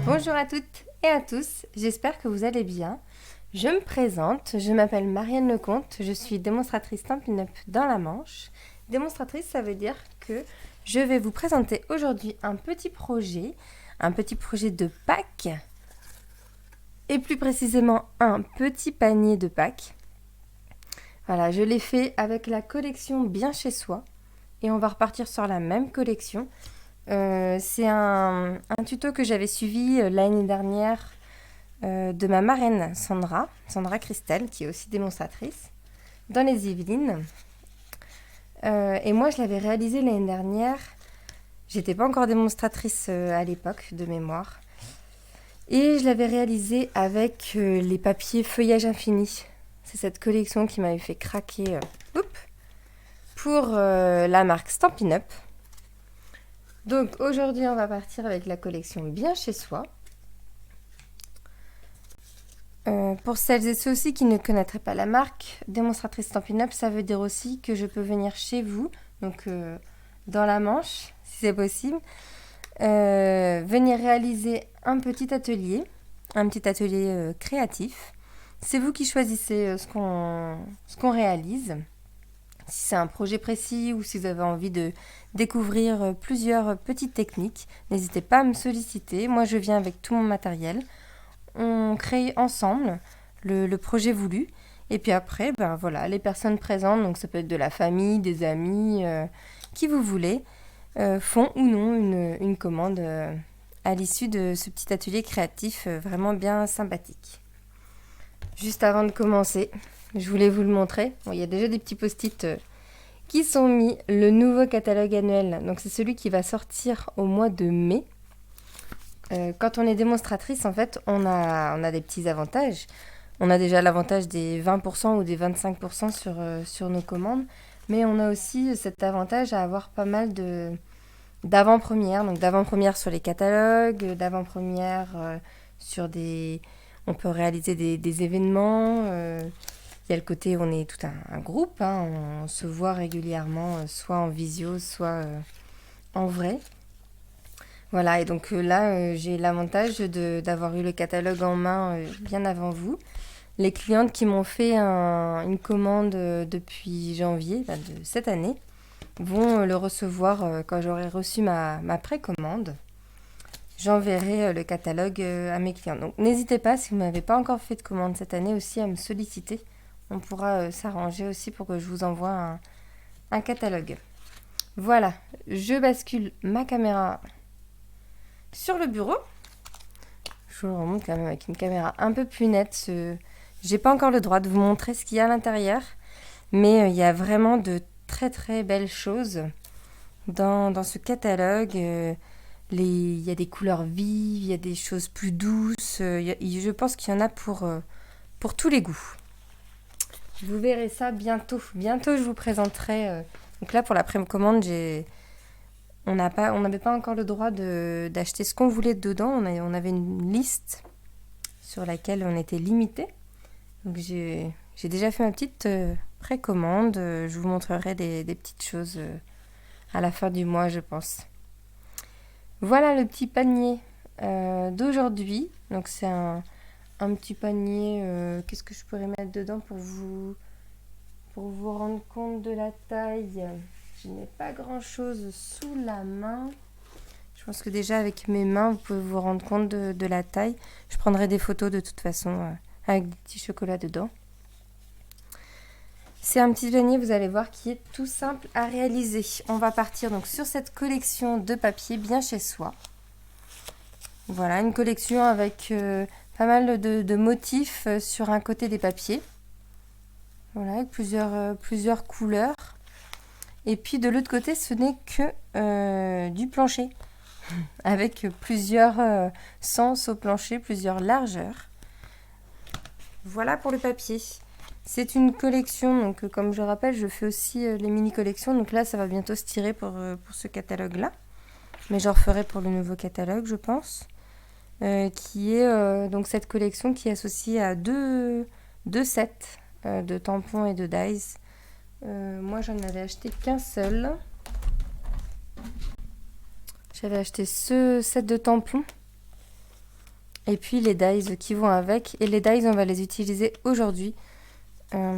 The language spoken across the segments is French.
Bonjour à toutes et à tous, j'espère que vous allez bien. Je me présente, je m'appelle Marianne Lecomte, je suis démonstratrice Stampin' Up dans la Manche. Démonstratrice, ça veut dire que je vais vous présenter aujourd'hui un petit projet de Pâques, et plus précisément un petit panier de Pâques. Voilà, je l'ai fait avec la collection Bien chez soi, et on va repartir sur la même collection. C'est un tuto que j'avais suivi l'année dernière de ma marraine Sandra Christelle, qui est aussi démonstratrice, dans les Yvelines. Et moi, je l'avais réalisé l'année dernière. J'étais pas encore démonstratrice à l'époque, de mémoire. Et je l'avais réalisé avec les papiers feuillage infini. C'est cette collection qui m'avait fait craquer pour la marque Stampin' Up. Donc aujourd'hui, on va partir avec la collection Bien chez soi. Pour celles et ceux aussi qui ne connaîtraient pas la marque, démonstratrice Stampin' Up, ça veut dire aussi que je peux venir chez vous, donc dans la Manche, si c'est possible, venir réaliser un petit atelier créatif. C'est vous qui choisissez ce qu'on réalise. Si c'est un projet précis ou si vous avez envie de découvrir plusieurs petites techniques, n'hésitez pas à me solliciter. Moi, je viens avec tout mon matériel. On crée ensemble le projet voulu. Et puis après, voilà, les personnes présentes, donc ça peut être de la famille, des amis, qui vous voulez, font ou non une commande à l'issue de ce petit atelier créatif vraiment bien sympathique. Juste avant de commencer, je voulais vous le montrer. Bon, il y a déjà des petits post-it qui sont mis. Le nouveau catalogue annuel, donc c'est celui qui va sortir au mois de mai. Quand on est démonstratrice, en fait, on a des petits avantages. On a déjà l'avantage des 20% ou des 25% sur nos commandes, mais on a aussi cet avantage à avoir pas mal d'avant-premières. Donc d'avant-premières sur les catalogues, d'avant-premières sur des... On peut réaliser des événements. Il y a le côté où on est tout un groupe, hein, on se voit régulièrement, soit en visio, soit en vrai. Voilà, et donc là, j'ai l'avantage d'avoir eu le catalogue en main bien avant vous. Les clientes qui m'ont fait une commande depuis janvier de cette année vont le recevoir quand j'aurai reçu ma précommande. J'enverrai le catalogue à mes clients. Donc n'hésitez pas, si vous n'avez pas encore fait de commande cette année aussi, à me solliciter. On pourra s'arranger aussi pour que je vous envoie un catalogue. Voilà, je bascule ma caméra sur le bureau. Je vous remonte quand même avec une caméra un peu plus nette. J'ai pas encore le droit de vous montrer ce qu'il y a à l'intérieur, mais il y a vraiment de très très belles choses dans ce catalogue. Il y a des couleurs vives, il y a des choses plus douces. Je pense qu'il y en a pour tous les goûts. Vous verrez ça bientôt. Bientôt, je vous présenterai. Donc là, pour la précommande, on n'avait pas encore le droit d'acheter ce qu'on voulait dedans. On avait une liste sur laquelle on était limité. Donc j'ai déjà fait ma petite précommande. Je vous montrerai des petites choses à la fin du mois, je pense. Voilà le petit panier d'aujourd'hui. Donc c'est un petit panier. Qu'est-ce que je pourrais mettre dedans pour vous rendre compte de la taille? Je n'ai pas grand-chose sous la main. Je pense que déjà avec mes mains, vous pouvez vous rendre compte de la taille. Je prendrai des photos de toute façon avec des petits chocolats dedans. C'est un petit panier, vous allez voir, qui est tout simple à réaliser. On va partir donc sur cette collection de papier Bien chez soi. Voilà, une collection avec pas mal de motifs sur un côté des papiers. Voilà, avec plusieurs couleurs. Et puis de l'autre côté, ce n'est que du plancher, avec plusieurs sens au plancher, plusieurs largeurs. Voilà pour le papier. C'est une collection, donc comme je rappelle, je fais aussi les mini-collections. Donc là, ça va bientôt se tirer pour ce catalogue-là. Mais j'en referai pour le nouveau catalogue, je pense. Qui est donc cette collection qui est associée à deux sets de tampons et de dies. Moi, j'en avais acheté qu'un seul. J'avais acheté ce set de tampons Et puis les dies qui vont avec. Et les dies, on va les utiliser aujourd'hui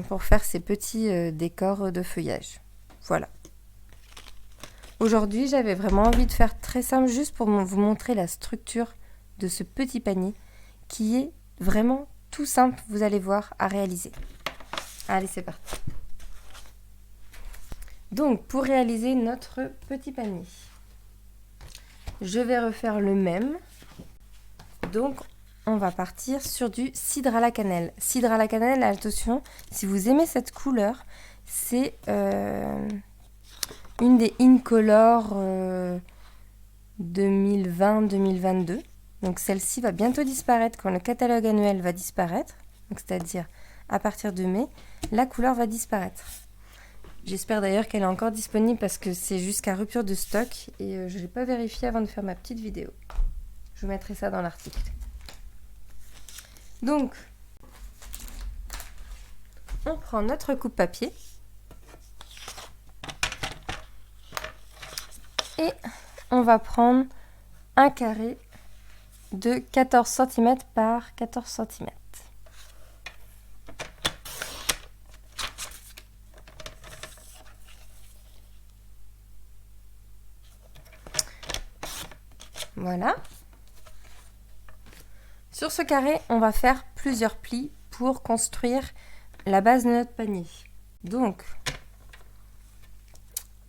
pour faire ces petits décors de feuillage. Voilà. Aujourd'hui, j'avais vraiment envie de faire très simple, juste pour vous montrer la structure de ce petit panier qui est vraiment tout simple, vous allez voir, à réaliser. Allez, c'est parti. Donc, pour réaliser notre petit panier, je vais refaire le même. Donc, on va partir sur du cidre à la cannelle. Cidre à la cannelle, attention, si vous aimez cette couleur, c'est une des Incolor 2020-2022. Donc celle-ci va bientôt disparaître quand le catalogue annuel va disparaître. Donc c'est-à-dire à partir de mai, la couleur va disparaître. J'espère d'ailleurs qu'elle est encore disponible parce que c'est jusqu'à rupture de stock et je ne l'ai pas vérifié avant de faire ma petite vidéo. Je vous mettrai ça dans l'article. Donc, on prend notre coupe-papier et on va prendre un carré de 14 cm par 14 cm. Voilà. Sur ce carré, on va faire plusieurs plis pour construire la base de notre panier. Donc,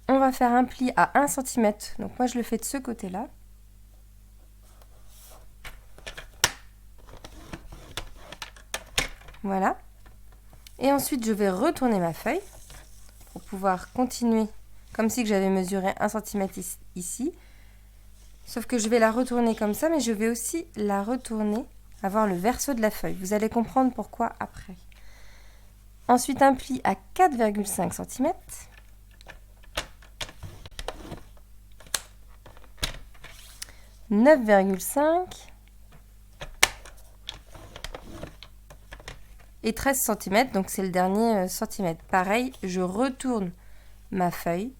on va faire un pli à 1 cm. Donc moi, je le fais de ce côté-là. Voilà. Et ensuite, je vais retourner ma feuille pour pouvoir continuer comme si j'avais mesuré 1 cm ici. Sauf que je vais la retourner comme ça, mais je vais aussi la retourner, avoir le verso de la feuille. Vous allez comprendre pourquoi après. Ensuite, un pli à 4,5 cm. « 9,5 et 13 cm, donc c'est le dernier centimètre. Pareil, je retourne ma feuille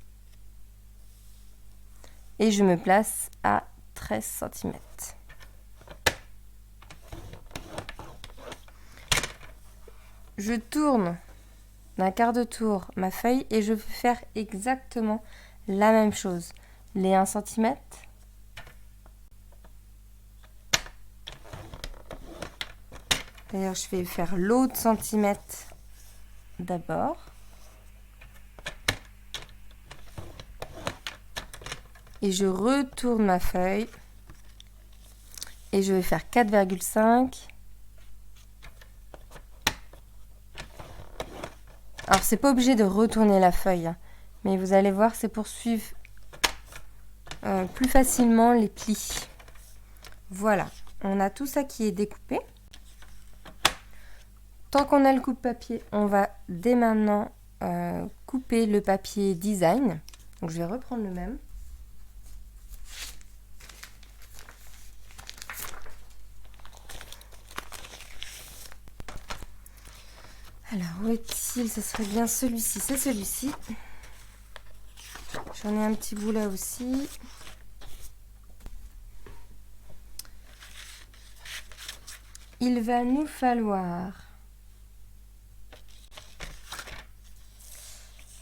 et je me place à 13 cm. Je tourne d'un quart de tour ma feuille et je vais faire exactement la même chose. Les 1 cm. D'ailleurs, je vais faire l'autre centimètre d'abord. Et je retourne ma feuille. Et je vais faire 4,5. Alors, c'est pas obligé de retourner la feuille, hein, mais vous allez voir, c'est pour suivre plus facilement les plis. Voilà, on a tout ça qui est découpé. Tant qu'on a le coupe-papier, on va dès maintenant couper le papier design. Donc, je vais reprendre le même. Alors, où est-il? Ce serait bien celui-ci. C'est celui-ci. J'en ai un petit bout là aussi. Il va nous falloir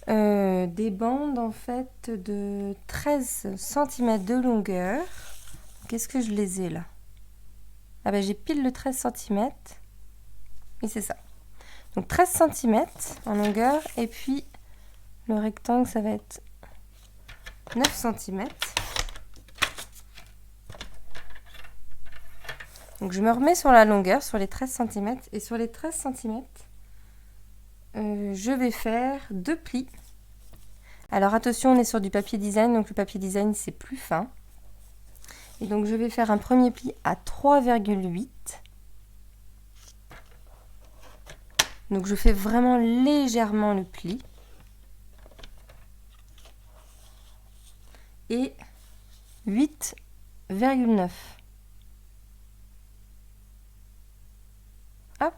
des bandes en fait de 13 cm de longueur. Qu'est-ce que je les ai là? Ah ben j'ai pile le 13 cm. Et c'est ça. Donc 13 cm en longueur et puis le rectangle ça va être 9 cm. Donc je me remets sur la longueur, sur les 13 cm et sur les 13 cm, je vais faire 2 plis. Alors attention, on est sur du papier design, donc le papier design c'est plus fin. Et donc je vais faire un premier pli à 3,8. Donc je fais vraiment légèrement le pli. Et 8,9. Hop.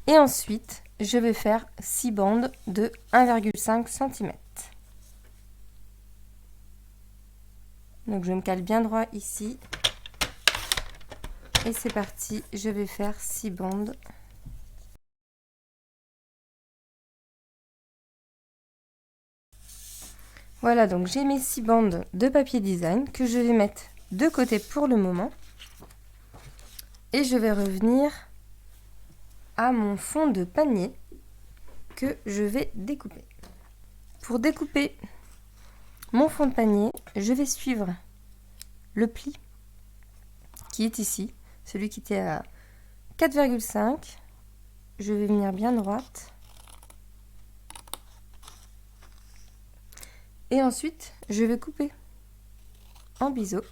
Et ensuite, je vais faire 6 bandes de 1,5 cm. Donc je me cale bien droit ici. Et c'est parti, je vais faire 6 bandes. Voilà, donc j'ai mes 6 bandes de papier design que je vais mettre de côté pour le moment. Et je vais revenir à mon fond de panier que je vais découper. Pour découper mon fond de panier, je vais suivre le pli qui est ici, celui qui était à 4,5. Je vais venir bien droite. Et ensuite, je vais couper en biseau.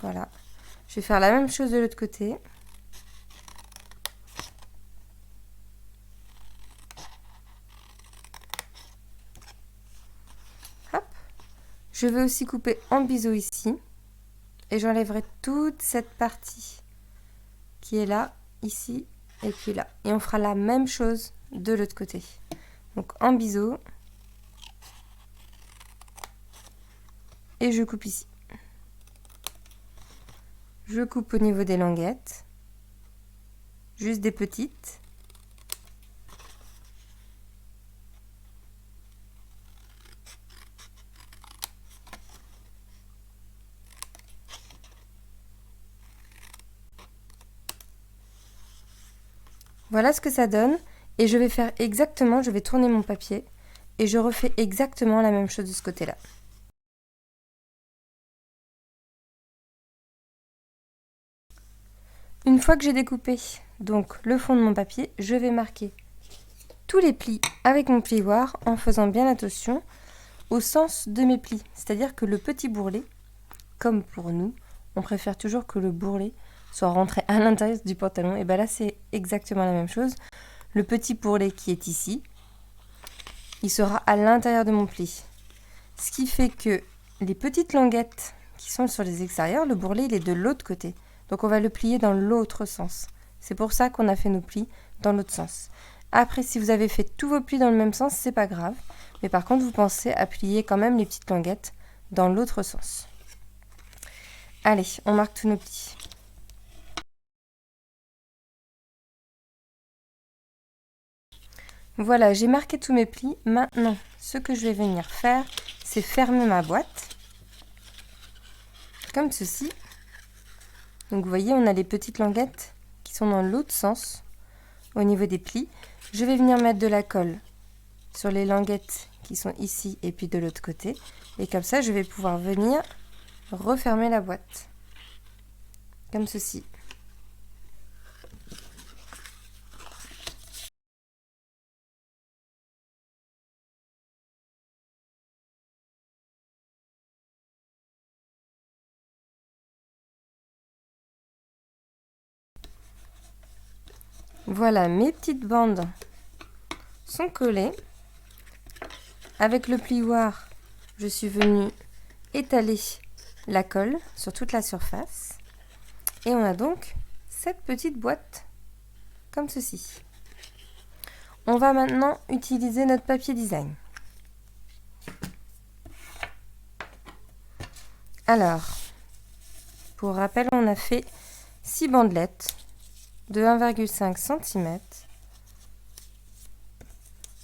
Voilà. Je vais faire la même chose de l'autre côté. Hop. Je vais aussi couper en biseau ici. Et j'enlèverai toute cette partie qui est là, ici et puis là. Et on fera la même chose de l'autre côté. Donc en biseau. Et je coupe ici. Je coupe au niveau des languettes. Juste des petites. Voilà ce que ça donne. Et je vais faire exactement, je vais tourner mon papier. Et je refais exactement la même chose de ce côté-là. Une fois que j'ai découpé donc le fond de mon papier, je vais marquer tous les plis avec mon plioir en faisant bien attention au sens de mes plis. C'est-à-dire que le petit bourrelet, comme pour nous, on préfère toujours que le bourrelet soit rentré à l'intérieur du pantalon. Et bien là, c'est exactement la même chose. Le petit bourrelet qui est ici, il sera à l'intérieur de mon pli. Ce qui fait que les petites languettes qui sont sur les extérieurs, le bourrelet, il est de l'autre côté. Donc on va le plier dans l'autre sens. C'est pour ça qu'on a fait nos plis dans l'autre sens. Après, si vous avez fait tous vos plis dans le même sens, c'est pas grave. Mais par contre, vous pensez à plier quand même les petites languettes dans l'autre sens. Allez, on marque tous nos plis. Voilà, j'ai marqué tous mes plis. Maintenant, ce que je vais venir faire, c'est fermer ma boîte. Comme ceci. Donc vous voyez, on a les petites languettes qui sont dans l'autre sens au niveau des plis. Je vais venir mettre de la colle sur les languettes qui sont ici et puis de l'autre côté. Et comme ça, je vais pouvoir venir refermer la boîte. Comme ceci. Voilà, mes petites bandes sont collées. Avec le plioir, je suis venue étaler la colle sur toute la surface. Et on a donc cette petite boîte comme ceci. On va maintenant utiliser notre papier design. Alors, pour rappel, on a fait 6 bandelettes de 1,5 cm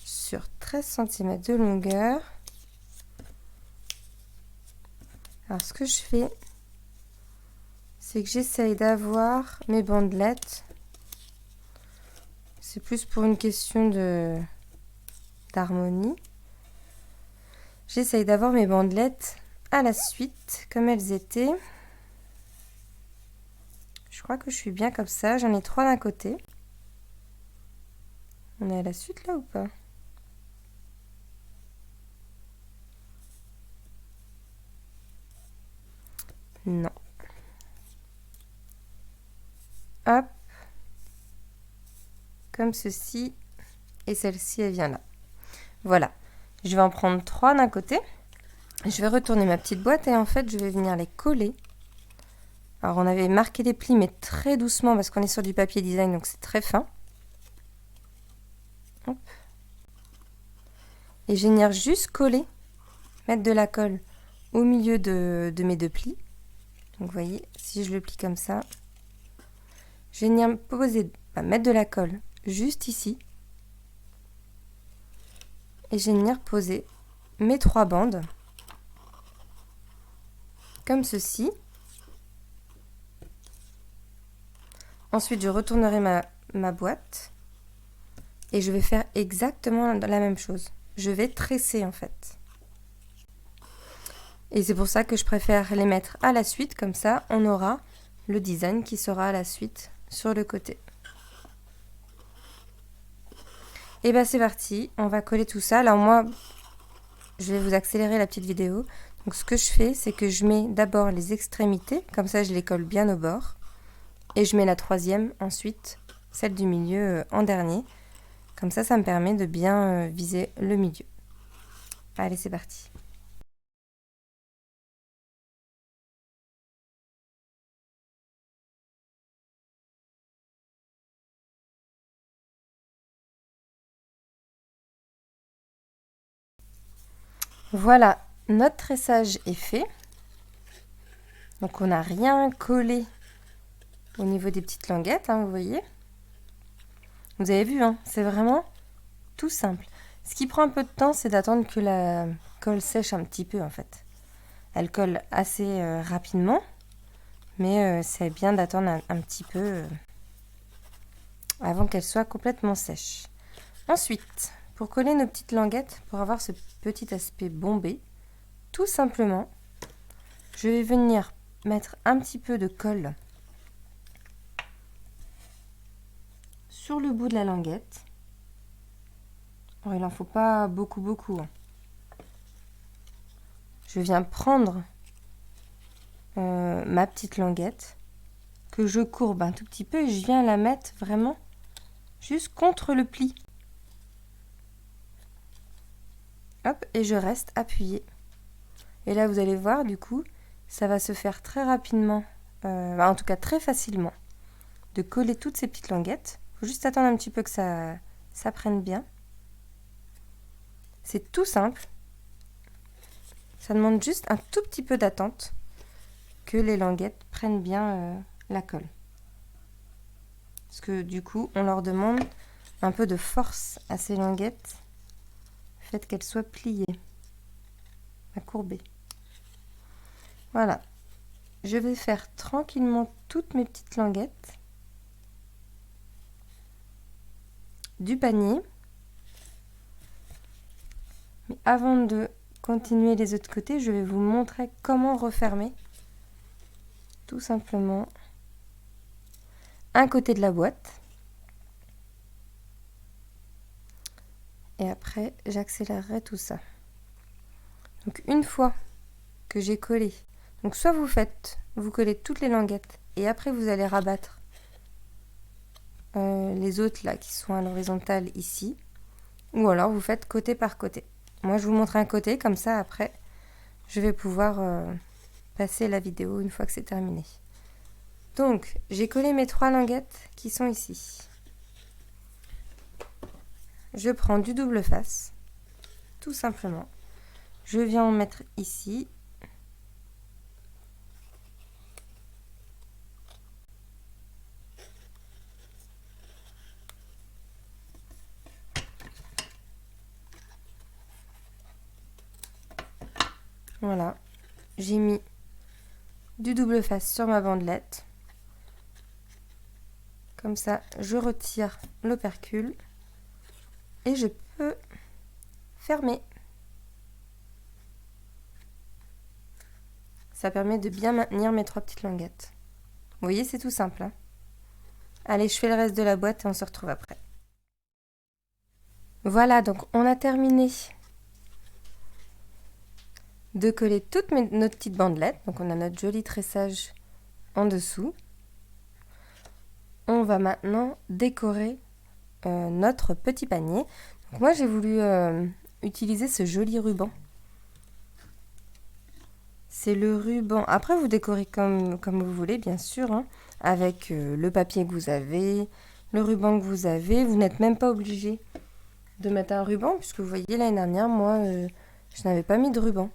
sur 13 cm de longueur. Alors ce que je fais, c'est que j'essaye d'avoir mes bandelettes. C'est plus pour une question d'harmonie. J'essaye d'avoir mes bandelettes à la suite, comme elles étaient. Je crois que je suis bien comme ça. J'en ai 3 d'un côté. On est à la suite là ou pas? Non. Hop. Comme ceci. Et celle-ci, elle vient là. Voilà. Je vais en prendre 3 d'un côté. Je vais retourner ma petite boîte et en fait, je vais venir les coller. Alors, on avait marqué les plis, mais très doucement parce qu'on est sur du papier design, donc c'est très fin. Hop. Et je vais venir juste coller mettre de la colle au milieu de mes deux plis. Donc vous voyez, si je le plie comme ça, je vais venir mettre de la colle juste ici. Et je vais venir poser mes 3 bandes, comme ceci. Ensuite, je retournerai ma boîte et je vais faire exactement la même chose. Je vais tresser en fait. Et c'est pour ça que je préfère les mettre à la suite, comme ça on aura le design qui sera à la suite sur le côté. Et bien c'est parti, on va coller tout ça. Alors moi, je vais vous accélérer la petite vidéo. Donc ce que je fais, c'est que je mets d'abord les extrémités, comme ça je les colle bien au bord. Et je mets la troisième ensuite, celle du milieu en dernier. Comme ça me permet de bien viser le milieu. Allez, c'est parti. Voilà, notre tressage est fait. Donc on n'a rien collé au niveau des petites languettes, hein, vous voyez. Vous avez vu, hein, c'est vraiment tout simple. Ce qui prend un peu de temps, c'est d'attendre que la colle sèche un petit peu en fait. Elle colle assez rapidement, mais c'est bien d'attendre un petit peu avant qu'elle soit complètement sèche. Ensuite, pour coller nos petites languettes, pour avoir ce petit aspect bombé, tout simplement, je vais venir mettre un petit peu de colle sur le bout de la languette. Alors, il n'en faut pas beaucoup. Je viens prendre ma petite languette que je courbe un tout petit peu et je viens la mettre vraiment juste contre le pli. Hop, et je reste appuyée. Et là, vous allez voir, du coup, ça va se faire très rapidement, en tout cas très facilement, de coller toutes ces petites languettes. Il faut juste attendre un petit peu que ça prenne bien. C'est tout simple. Ça demande juste un tout petit peu d'attente que les languettes prennent bien la colle. Parce que du coup, on leur demande un peu de force à ces languettes. Faites qu'elles soient pliées, à courber. Voilà. Je vais faire tranquillement toutes mes petites languettes du panier. Mais avant de continuer les autres côtés, je vais vous montrer comment refermer tout simplement un côté de la boîte. Et après, j'accélérerai tout ça. Donc une fois que j'ai collé, donc soit vous collez toutes les languettes et après vous allez rabattre les autres là qui sont à l'horizontale ici, ou alors vous faites côté par côté. Moi je vous montre un côté, comme ça après je vais pouvoir passer la vidéo une fois que c'est terminé. Donc j'ai collé mes 3 languettes qui sont ici. Je prends du double face, tout simplement. Je viens en mettre ici. Voilà, j'ai mis du double face sur ma bandelette. Comme ça, je retire l'opercule et je peux fermer. Ça permet de bien maintenir mes 3 petites languettes. Vous voyez, c'est tout simple, hein. Allez, je fais le reste de la boîte et on se retrouve après. Voilà, donc on a terminé de coller toutes nos petites bandelettes. Donc on a notre joli tressage en dessous. On va maintenant décorer notre petit panier. Donc moi j'ai voulu utiliser ce joli ruban. C'est le ruban. Après vous décorez comme vous voulez bien sûr, hein, avec le papier que vous avez, le ruban que vous avez. Vous n'êtes même pas obligé de mettre un ruban puisque vous voyez l'année dernière moi Je n'avais pas mis de ruban.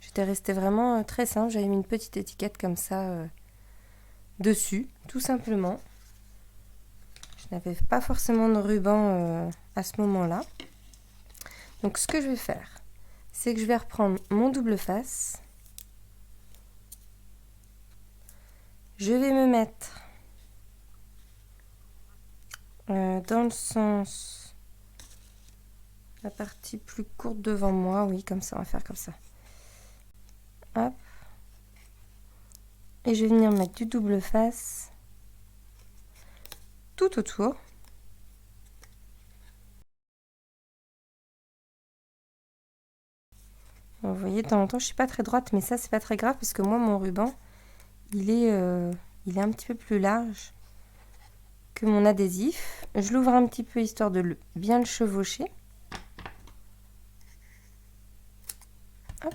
J'étais restée vraiment très simple. J'avais mis une petite étiquette comme ça dessus, tout simplement. Je n'avais pas forcément de ruban à ce moment-là. Donc ce que je vais faire, c'est que je vais reprendre mon double face. Je vais me mettre dans le sens, la partie plus courte devant moi. Oui, comme ça, on va faire comme ça. Hop. Et je vais venir mettre du double face tout autour. Vous voyez, de temps en temps, je suis pas très droite, mais ça, c'est pas très grave parce que moi, mon ruban, il est un petit peu plus large que mon adhésif. Je l'ouvre un petit peu histoire de bien le chevaucher. Hop.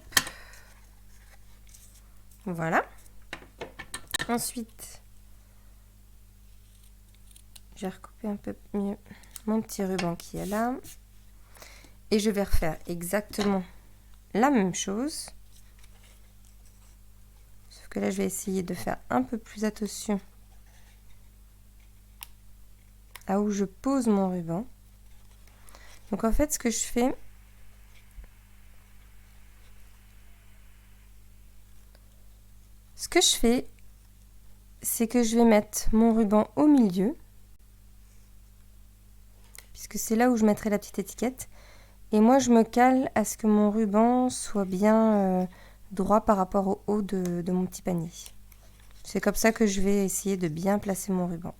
Voilà. Ensuite, je vais recouper un peu mieux mon petit ruban qui est là. Et je vais refaire exactement la même chose. Sauf que là, je vais essayer de faire un peu plus attention à où je pose mon ruban. Donc en fait, ce que je fais, c'est que je vais mettre mon ruban au milieu, puisque c'est là où je mettrai la petite étiquette. Et moi, je me cale à ce que mon ruban soit bien droit par rapport au haut de mon petit panier. C'est comme ça que je vais essayer de bien placer mon ruban.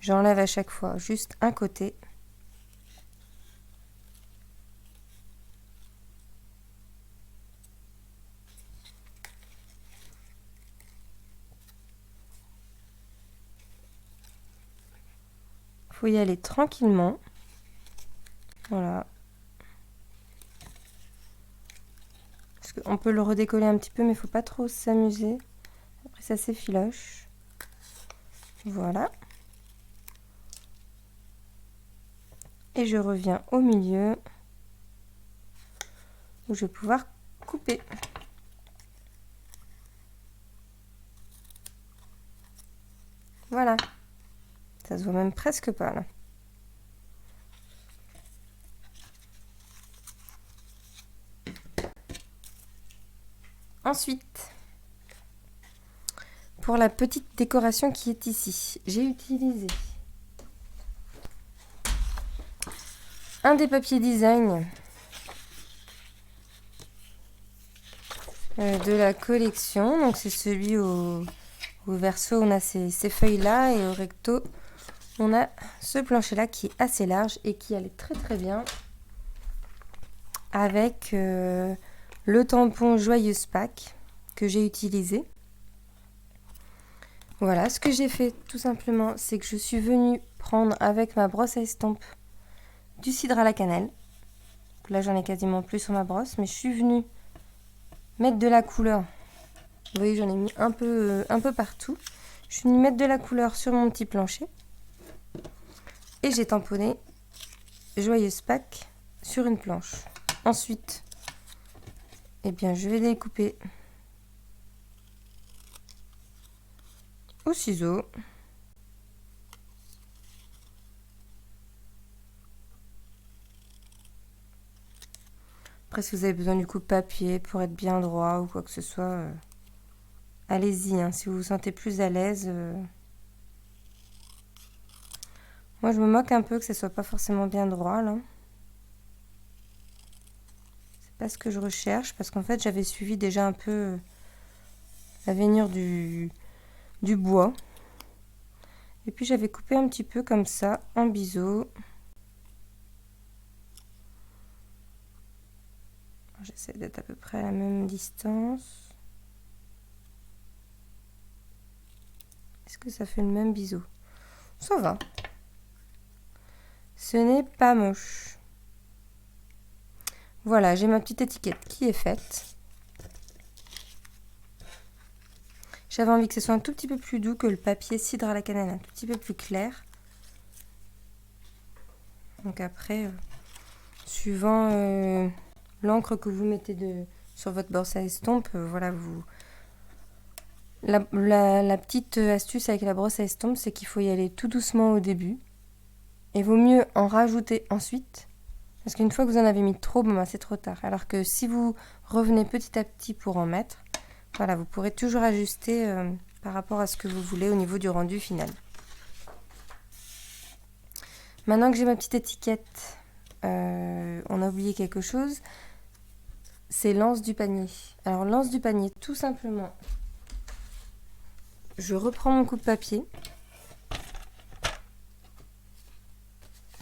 J'enlève à chaque fois juste un côté. Il faut y aller tranquillement. Voilà. Parce qu'on peut le redécoller un petit peu, mais il ne faut pas trop s'amuser. Après, ça s'effiloche. Voilà. Et je reviens au milieu où je vais pouvoir couper. Voilà. Ça se voit même presque pas là. Ensuite, pour la petite décoration qui est ici, j'ai utilisé un des papiers design de la collection. Donc c'est celui au verso, on a ces feuilles-là, et au recto, on a ce plancher-là qui est assez large et qui allait très très bien avec le tampon Joyeuse Pâques que j'ai utilisé. Voilà, ce que j'ai fait tout simplement, c'est que je suis venue prendre avec ma brosse à estompe du cidre à la cannelle. Donc là, j'en ai quasiment plus sur ma brosse, mais je suis venue mettre de la couleur. Vous voyez, j'en ai mis un peu partout. Je suis venue mettre de la couleur sur mon petit plancher. Et j'ai tamponné Joyeuse Pâques sur une planche. Ensuite, eh bien, je vais découper au ciseau. Après, si vous avez besoin du coupe-papier pour être bien droit ou quoi que ce soit, allez-y, hein, si vous vous sentez plus à l'aise. Moi, je me moque un peu que ce soit pas forcément bien droit, là. C'est pas ce que je recherche, parce qu'en fait, j'avais suivi déjà un peu la veinure du bois. Et puis, j'avais coupé un petit peu comme ça, en biseau. J'essaie d'être à peu près à la même distance. Est-ce que ça fait le même biseau? Ça va. Ce n'est pas moche. Voilà, j'ai ma petite étiquette qui est faite. J'avais envie que ce soit un tout petit peu plus doux que le papier cidre à la cannelle, un tout petit peu plus clair. Donc après, suivant l'encre que vous mettez sur votre brosse à estompe, voilà, la petite astuce avec la brosse à estompe, c'est qu'il faut y aller tout doucement au début. Et vaut mieux en rajouter ensuite. Parce qu'une fois que vous en avez mis trop, c'est trop tard. Alors que si vous revenez petit à petit pour en mettre, voilà, vous pourrez toujours ajuster par rapport à ce que vous voulez au niveau du rendu final. Maintenant que j'ai ma petite étiquette, on a oublié quelque chose. C'est l'anse du panier. Alors l'anse du panier, tout simplement, je reprends mon coupe-papier.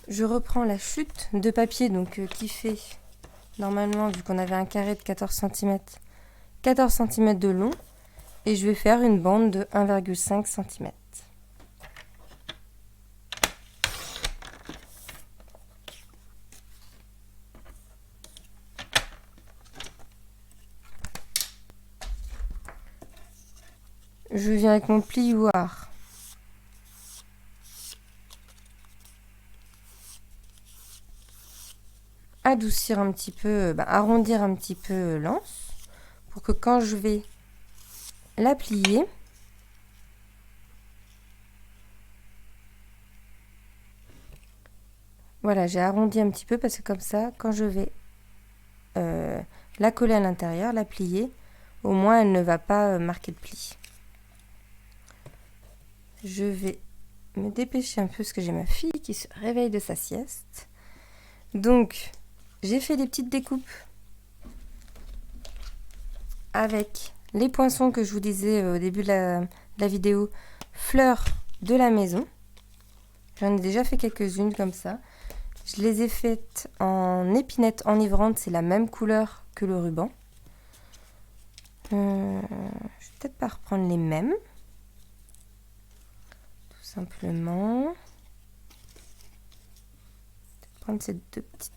Je reprends la chute de papier qui fait, normalement, vu qu'on avait un carré de 14 cm, 14 cm de long. Et je vais faire une bande de 1,5 cm. Je viens avec mon plioir adoucir un petit peu, arrondir un petit peu l'anse pour que quand je vais la plier, voilà, j'ai arrondi un petit peu parce que comme ça, quand je vais la coller à l'intérieur, la plier, au moins elle ne va pas marquer de pli. Je vais me dépêcher un peu parce que j'ai ma fille qui se réveille de sa sieste. Donc, j'ai fait des petites découpes avec les poinçons que je vous disais au début de la vidéo, fleurs de la maison. J'en ai déjà fait quelques-unes comme ça. Je les ai faites en épinette enivrante, c'est la même couleur que le ruban. Je vais peut-être pas reprendre les mêmes. Tout simplement. Peut-être prendre ces deux petites.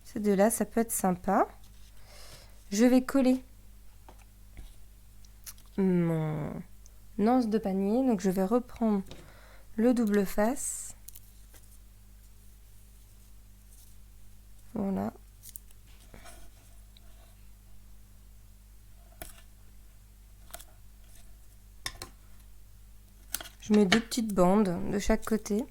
Ces deux-là, ça peut être sympa. Je vais coller mon anse de panier. Donc je vais reprendre le double face. Voilà. Je mets deux petites bandes de chaque côté.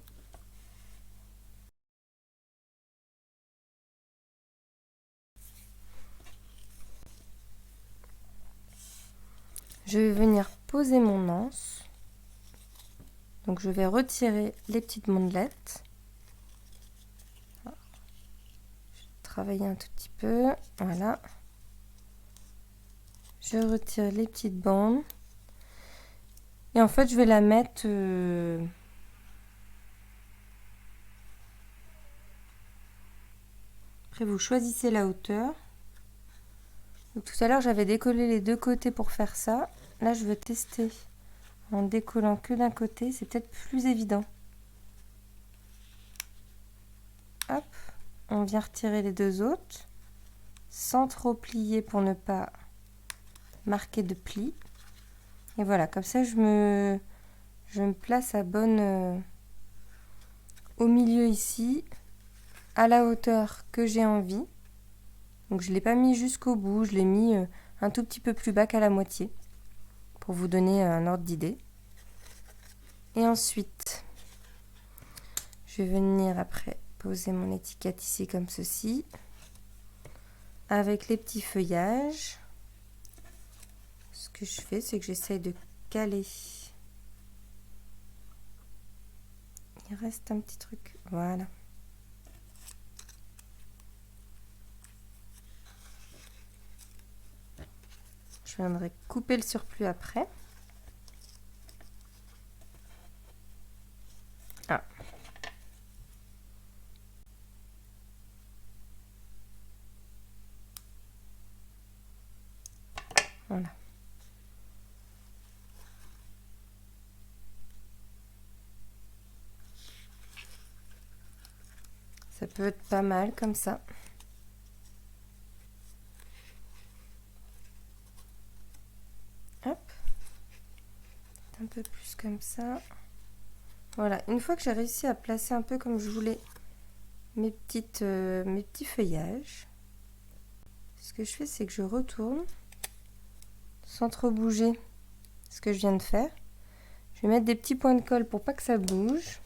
Je vais venir poser mon anse. Donc je vais retirer les petites bandelettes. Je vais travailler un tout petit peu. Voilà. Je retire les petites bandes. Et en fait, je vais la mettre... Après, vous choisissez la hauteur. Donc, tout à l'heure, j'avais décollé les deux côtés pour faire ça. Là, je veux tester en décollant que d'un côté. C'est peut-être plus évident. Hop, on vient retirer les deux autres. Sans trop plier pour ne pas marquer de plis. Et voilà, comme ça, je me place à bonne... au milieu ici, à la hauteur que j'ai envie. Donc je ne l'ai pas mis jusqu'au bout, je l'ai mis un tout petit peu plus bas qu'à la moitié, pour vous donner un ordre d'idée. Et ensuite, je vais venir après poser mon étiquette ici comme ceci, avec les petits feuillages. Ce que je fais, c'est que j'essaye de caler. Il reste un petit truc, voilà. Je viendrai couper le surplus après. Ah. Voilà. Ça peut être pas mal comme ça. Hop. Un peu plus comme ça. Voilà, une fois que j'ai réussi à placer un peu comme je voulais mes petits feuillages, Ce que je fais, c'est que je retourne sans trop bouger ce que je viens de faire. Je vais mettre des petits points de colle pour pas que ça bouge.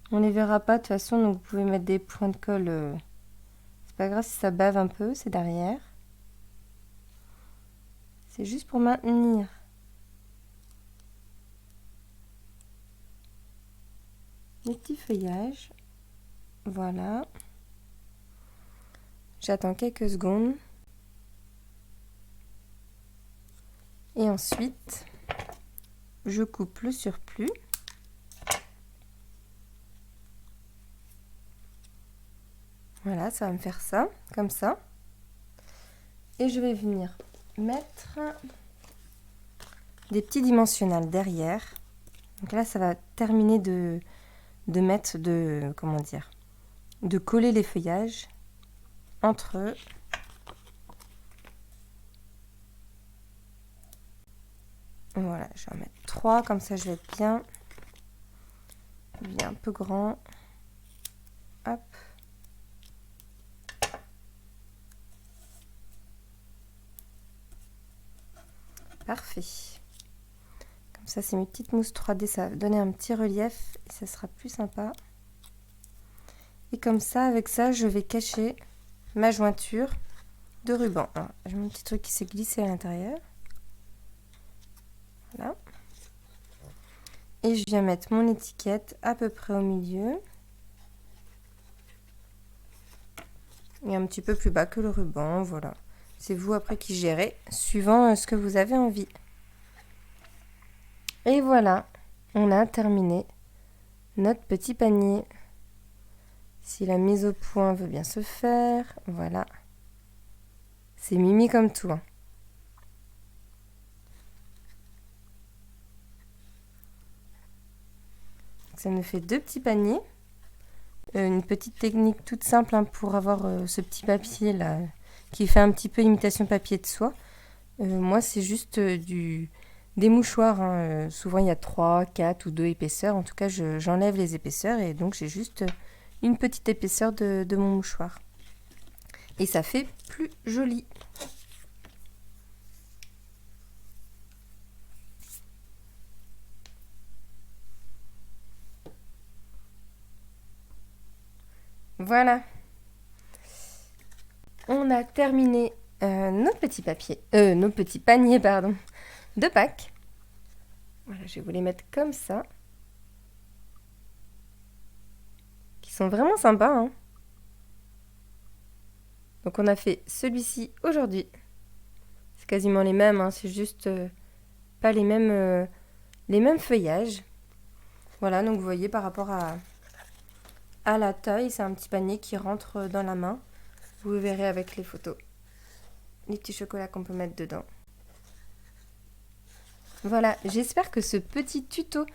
On les verra pas de toute façon, donc vous pouvez mettre des points de colle. C'est pas grave si ça bave un peu, c'est derrière. C'est juste pour maintenir. Les petits feuillages. Voilà. J'attends quelques secondes. Et ensuite, je coupe le surplus. Voilà, ça va me faire ça, comme ça. Et je vais venir mettre des petits dimensionnels derrière. Donc là, ça va terminer de mettre, comment dire, de coller les feuillages entre eux. Voilà, je vais en mettre 3, comme ça je vais être bien un peu grand. Hop. Parfait. Comme ça, c'est mes petites mousses 3D, ça va donner un petit relief et ça sera plus sympa. Et comme ça, avec ça, je vais cacher ma jointure de ruban. J'ai mon petit truc qui s'est glissé à l'intérieur. Voilà. Et je viens mettre mon étiquette à peu près au milieu. Et un petit peu plus bas que le ruban, voilà. C'est vous après qui gérez, suivant ce que vous avez envie. Et voilà, on a terminé notre petit panier. Si la mise au point veut bien se faire, voilà. C'est mimi comme tout. Ça nous fait 2 petits paniers. Une petite technique toute simple pour avoir ce petit papier là qui fait un petit peu imitation papier de soie. Moi c'est juste des mouchoirs. Souvent il y a 3, 4 ou 2 épaisseurs. En tout cas j'enlève les épaisseurs et donc j'ai juste une petite épaisseur de mon mouchoir. Et ça fait plus joli. Voilà. On a terminé nos petits paniers, pardon, de Pâques. Voilà, je vais vous les mettre comme ça. Qui sont vraiment sympas, hein. Donc on a fait celui-ci aujourd'hui. C'est quasiment les mêmes, hein, c'est juste pas les mêmes feuillages. Voilà, donc vous voyez par rapport à la taille, c'est un petit panier qui rentre dans la main. Vous verrez avec les photos. Les petits chocolats qu'on peut mettre dedans. Voilà, j'espère que ce petit tuto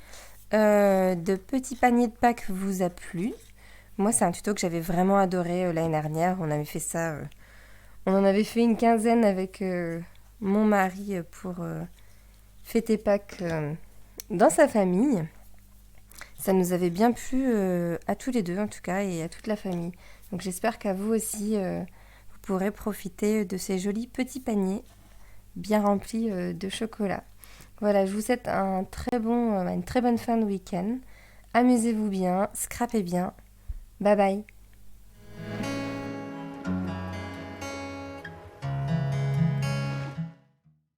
de petit panier de Pâques vous a plu. Moi, c'est un tuto que j'avais vraiment adoré l'année dernière. On avait fait ça, on en avait fait une quinzaine avec mon mari pour fêter Pâques dans sa famille. Ça nous avait bien plu à tous les deux en tout cas et à toute la famille. Donc j'espère qu'à vous aussi, vous pourrez profiter de ces jolis petits paniers bien remplis de chocolat. Voilà, je vous souhaite une très bonne fin de week-end. Amusez-vous bien, scrapez bien. Bye bye.